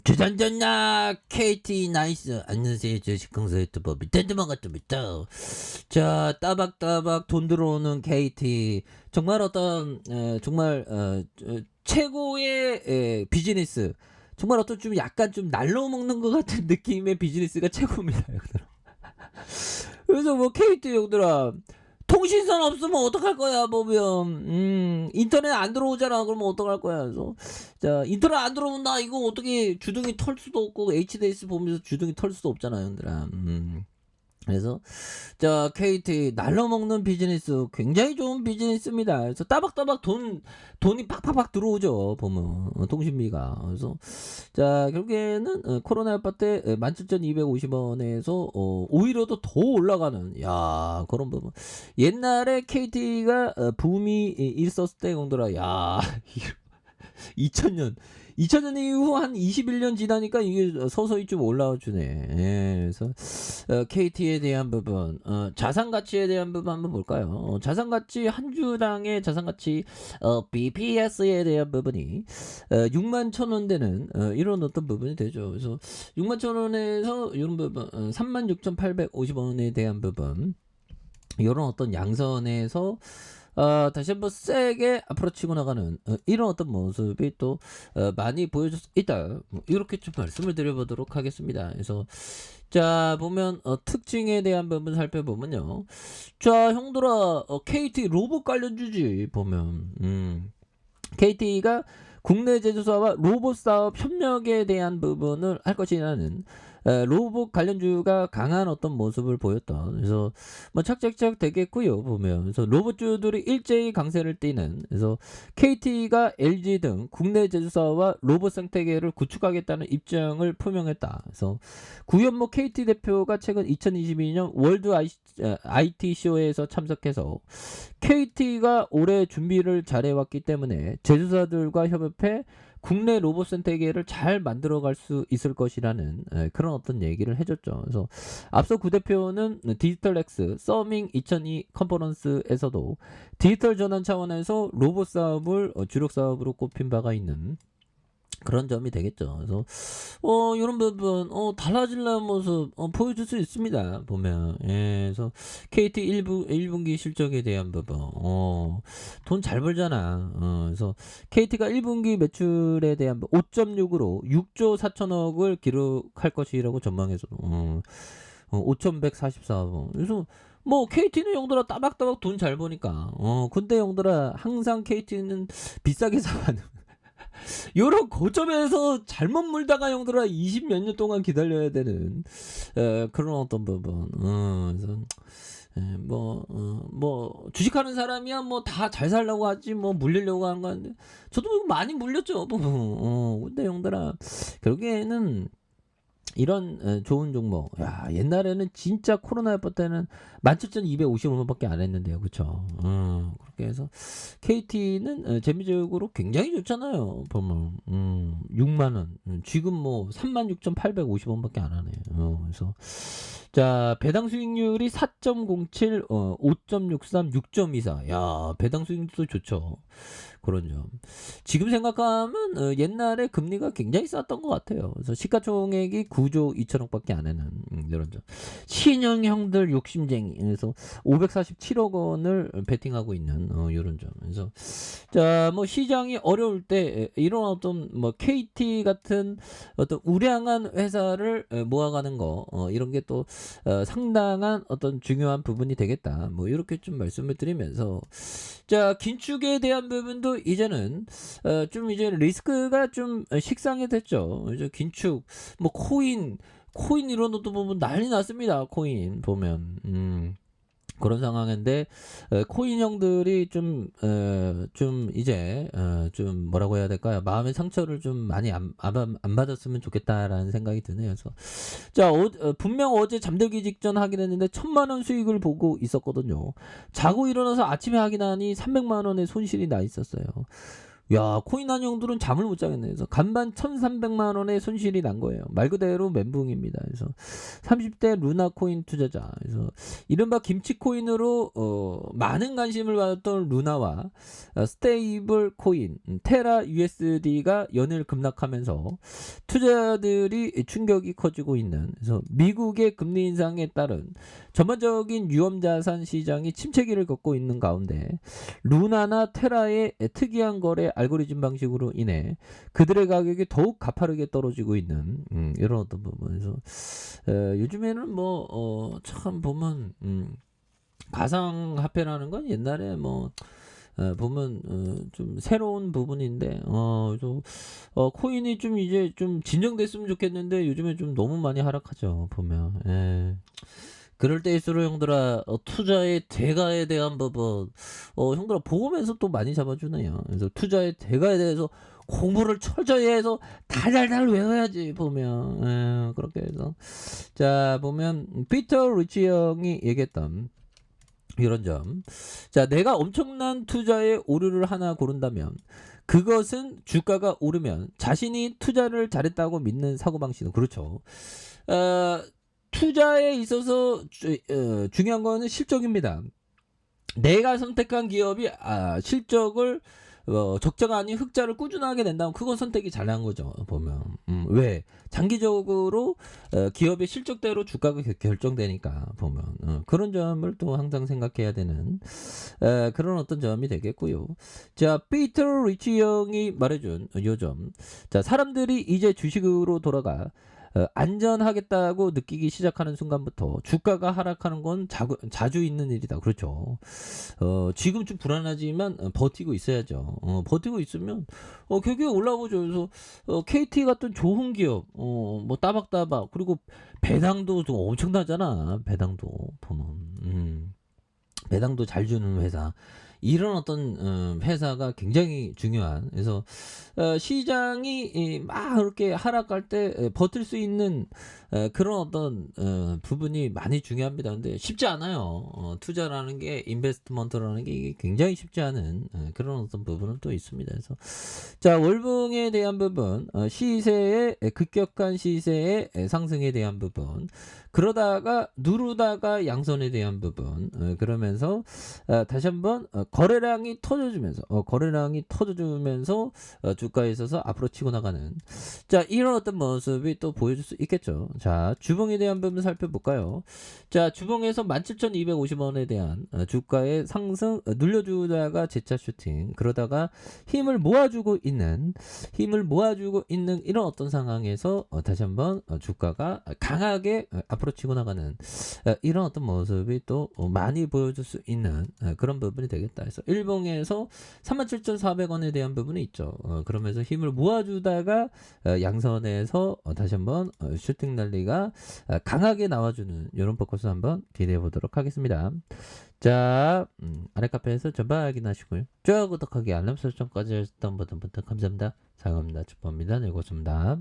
주전전야 KT 나이스 안녕하세요 주식강사 유튜버 밑에드만 같습니다. 자 따박따박 돈 들어오는 KT 정말 어떤 정말 최고의 비즈니스 정말 어떤 좀 약간 좀 날로 먹는 것 같은 느낌의 비즈니스가 최고입니다. 그래서 뭐 KT 형들아 통신선 없으면 어떡할 거야 보면 인터넷 안 들어오잖아. 그러면 어떡할 거야. 그래서 자 인터넷 안 들어온다 이거 어떻게 주둥이 털 수도 없고 HDS 보면서 주둥이 털 수도 없잖아 형들아. 그래서 자 KT 날로 먹는 비즈니스 굉장히 좋은 비즈니스입니다. 그래서 따박따박 돈이 팍팍팍 들어오죠 보면 통신비가. 그래서 자 결국에는 코로나 여파 때 17,250원에서 오히려 더 올라가는 야 그런 부분. 옛날에 KT가 붐이 있었을 때 공들아 야 2000년 2000년 이후 한 21년 지나니까 이게 서서히 좀 올라와 주네. 예, 그래서 KT에 대한 부분, 자산 가치에 대한 부분 한번 볼까요? 자산 가치 한 주당의 자산 가치 BPS에 대한 부분이 6만 1,000원대는 이런 어떤 부분이 되죠. 그래서 6만 1,000원에서 이런 부분 36,850원에 대한 부분 이런 어떤 양선에서 다시 한번 세게 앞으로 치고 나가는 이런 어떤 모습이 또 많이 보여줄 수 있다. 뭐 이렇게 좀 말씀을 드려보도록 하겠습니다. 그래서 자 보면 특징에 대한 부분 살펴보면요. 자 형들아 KT 로봇 관련주지 보면 KT가 국내 제조사와 로봇 사업 협력에 대한 부분을 할 것이라는 로봇 관련주가 강한 어떤 모습을 보였던. 그래서 뭐 착착착 되겠고요 보면. 그래서 로봇주들이 일제히 강세를 띠는. 그래서 KT가 LG 등 국내 제조사와 로봇 생태계를 구축하겠다는 입장을 표명했다. 그래서 구현모 KT 대표가 최근 2022년 월드 IT 쇼에서 참석해서 KT가 올해 준비를 잘해왔기 때문에 제조사들과 협업해 국내 로봇 생태계를 잘 만들어갈 수 있을 것이라는 그런 어떤 얘기를 해줬죠. 그래서 앞서 구 대표는 디지털X 서밍 2002 컨퍼런스에서도 디지털 전환 차원에서 로봇 사업을 주력 사업으로 꼽힌 바가 있는 그런 점이 되겠죠. 그래서 이런 부분 달라질라는 모습 보여줄 수 있습니다. 보면. 예, 그래서 KT 1분기 실적에 대한 부분 돈 잘 벌잖아. 그래서 KT가 1분기 매출에 대한 5.6으로 6조 4천억을 기록할 것이라고 전망해서 5,144억. 그래서 뭐 KT는 형들아 따박따박 돈 잘 버니까 근데 형들아 항상 KT는 비싸게 사는 요런 고점에서 잘못 물다가 형들아 20 몇 년 동안 기다려야 되는 그런 어떤 부분. 그래서 뭐 주식하는 사람이야 뭐 다 잘 살려고 하지 뭐 물리려고 하는 거 같은데 저도 많이 물렸죠. 근데 형들아 결국에는 이런 좋은 종목. 야, 옛날에는 진짜 코로나 여파 때는 17,250원밖에 안 했는데요. 그쵸? 그렇게 해서 KT는 재미적으로 굉장히 좋잖아요. 보면 6만 원. 지금 뭐 36,850원밖에 안 하네요. 그래서 자, 배당 수익률이 4.07, 5.63, 6.24. 야, 배당 수익률도 좋죠. 그런 점. 지금 생각하면 옛날에 금리가 굉장히 쌌던 것 같아요. 그래서 시가총액이 9조 2천억밖에 안 하는 이런 점. 신형형들 욕심쟁이. 그래서 547억 원을 베팅하고 있는 이런 점. 그래서 자, 뭐 시장이 어려울 때 이런 어떤 뭐 KT 같은 어떤 우량한 회사를 모아가는 거 이런 게 또 상당한 어떤 중요한 부분이 되겠다. 뭐 이렇게 좀 말씀을 드리면서 자 긴축에 대한 부분도 이제는 좀 이제 리스크가 좀 식상이 됐죠. 이제 긴축 뭐 코인 이런 것도 보면 난리 났습니다. 코인 보면 그런 상황인데 코인 형들이 좀 이제 좀 뭐라고 해야 될까요? 마음의 상처를 좀 많이 안 받았으면 좋겠다라는 생각이 드네요. 그래서 자 분명 어제 잠들기 직전 확인했는데 1,000만 원 수익을 보고 있었거든요. 자고 일어나서 아침에 확인하니 300만 원의 손실이 나 있었어요. 야, 코인 한형들은 잠을 못 자겠네. 그래서 간반 1,300만 원의 손실이 난 거예요. 말 그대로 멘붕입니다. 그래서 30대 루나 코인 투자자. 그래서 이른바 김치 코인으로 많은 관심을 받았던 루나와 스테이블 코인 테라 USD가 연일 급락하면서 투자자들이 충격이 커지고 있는, 그래서 미국의 금리 인상에 따른 전반적인 위험자산 시장이 침체기를 걷고 있는 가운데 루나나 테라의 특이한 거래 알고리즘 방식으로 인해 그들의 가격이 더욱 가파르게 떨어지고 있는 이런 어떤 부분에서 요즘에는 참 보면 가상화폐라는 건 옛날에 보면 좀 새로운 부분인데 코인이 좀 이제 좀 진정됐으면 좋겠는데 요즘에 좀 너무 많이 하락하죠 보면. 예. 그럴 때일수록 형들아 투자의 대가에 대한 부분 형들아 보면서 또 많이 잡아주네요. 그래서 투자의 대가에 대해서 공부를 철저히 해서 달달달 외워야지 보면. 그렇게 해서 자 보면 피터 리치 형이 얘기했던 이런 점. 자, 내가 엄청난 투자의 오류를 하나 고른다면 그것은 주가가 오르면 자신이 투자를 잘했다고 믿는 사고방식은 그렇죠. 어, 투자에 있어서 중요한 거는 실적입니다. 내가 선택한 기업이 실적을 적자가 아닌 흑자를 꾸준하게 낸다면 그건 선택이 잘한 거죠 보면. 왜? 장기적으로 기업의 실적대로 주가가 결정되니까 보면 그런 점을 또 항상 생각해야 되는 그런 어떤 점이 되겠고요. 자, 피터 리치 형이 말해준 요점. 자, 사람들이 이제 주식으로 돌아가 안전하겠다고 느끼기 시작하는 순간부터 주가가 하락하는 건 자주 있는 일이다. 그렇죠. 지금 좀 불안하지만 버티고 있어야죠. 버티고 있으면 결국에 올라오죠. 그래서 KT 같은 좋은 기업, 따박따박, 그리고 배당도 좀 엄청나잖아. 배당도 보면. 배당도 잘 주는 회사, 이런 어떤 회사가 굉장히 중요한. 그래서 시장이 막 이렇게 하락할 때 버틸 수 있는 그런 어떤 부분이 많이 중요합니다. 근데 쉽지 않아요. 투자라는 게, 인베스트먼트라는 게 이게 굉장히 쉽지 않은 그런 어떤 부분은 또 있습니다. 그래서 자, 월봉에 대한 부분, 시세의 급격한 시세의 상승에 대한 부분, 그러다가 누르다가 양선에 대한 부분, 그러면서 다시 한번 거래량이 터져주면서 주가에 있어서 앞으로 치고 나가는, 자, 이런 어떤 모습이 또 보여줄 수 있겠죠. 자, 주봉에 대한 부분 살펴볼까요? 자, 주봉에서 17,250원에 대한 주가의 상승 눌려주다가 재차 슈팅, 그러다가 힘을 모아주고 있는 이런 어떤 상황에서 다시 한번 주가가 강하게 앞으로 치고 나가는 이런 어떤 모습이 또 많이 보여줄 수 있는 그런 부분이 되겠다. 그래서 일봉에서 37,400원에 대한 부분이 있죠. 그러면서 힘을 모아주다가 양선에서 다시 한번 슈팅 난리가 강하게 나와주는 이런 포커스 한번 기대해 보도록 하겠습니다. 자, 아래 카페에서 전방 확인하시고요. 좋아요, 구독하기, 알람 설정까지 하셨던 분들 감사합니다. 사랑합니다. 축복합니다. 네, 고맙습니다.